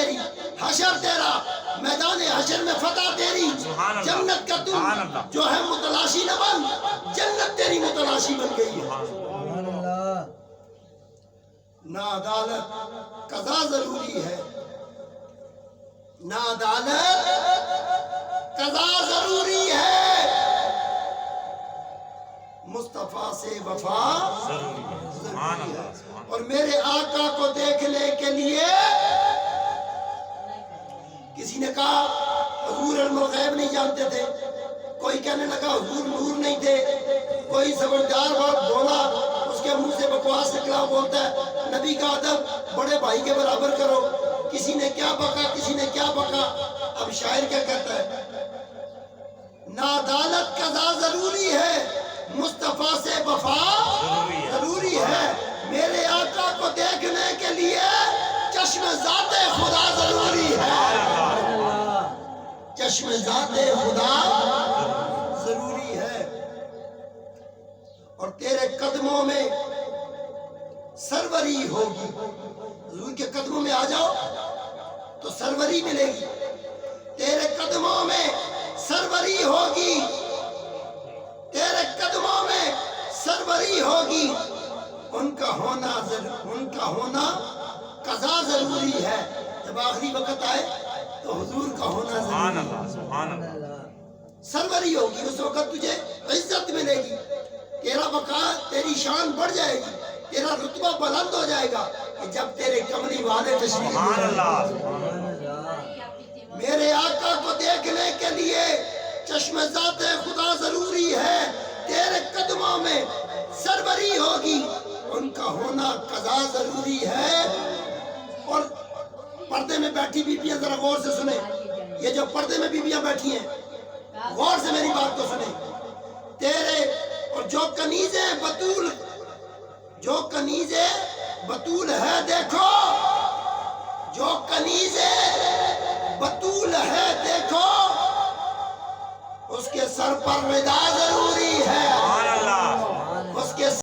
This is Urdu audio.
تیری، حشر تیرا، میدان حشر میں فتح تیری، جنت کا تو جو ہے متلاشی نہ بن، جنت تیری متلاشی بن گئی ہے۔ نہ عدالت قضا ضروری ہے، نہ عدالت قضا ضروری ہے، مصطفیٰ سے وفا ضروری ہے۔ اور میرے آقا کو دیکھنے کے لیے کسی نے کہا حضور علم الغیب نہیں جانتے تھے، کوئی کہنے لگا حضور نور نہیں تھے، کوئی زبردار بات بولا، اس کے منہ سے بکواس نکلا، بولتا ہے نبی کا ادب بڑے بھائی کے برابر کرو۔ کسی نے کیا بکا، کسی نے کیا بکا۔ اب شاعر کیا کہتا ہے، نہ عدالت قضا ضروری ہے، مصطفیٰ سے وفا ضروری ہے، میرے آقا کو دیکھنے کے لیے چشم ذات خدا ضروری ہے، چشم ذات خدا ضروری ہے۔ اور تیرے قدموں میں سروری ہوگی، حضور کے قدموں میں آ جاؤ تو سروری ملے گی، تیرے قدموں میں سروری ہوگی، تیرے قدموں میں سروری ہوگی، ان کا ہونا قضا ضروری ہے۔ جب آخری وقت آئے تو حضور کا ہونا ضروری ہے، سروری ہوگی، اس وقت تجھے عزت ملے گی، تیرا وقار، تیری شان بڑھ جائے گی، تیرا رتبہ بلند ہو جائے گا کہ جب تیرے کملی والے تشریف میرے آقا کو دیکھنے کے لیے چشم ذات خدا ضروری ہے، تیرے قدموں میں سروری ہوگی، ان کا ہونا قضا ضروری ہے۔ اور پردے میں بیٹھی بیبیاں ذرا غور سے سنیں، یہ جو پردے میں بیبیاں بیٹھی ہیں غور سے میری بات کو سنیں، تیرے اور جو کنیزیں بطول، جو کنیزیں بطول ہے، دیکھو جو کنیزیں بطول ہے، دیکھو اس کے سر پر رضا ضروری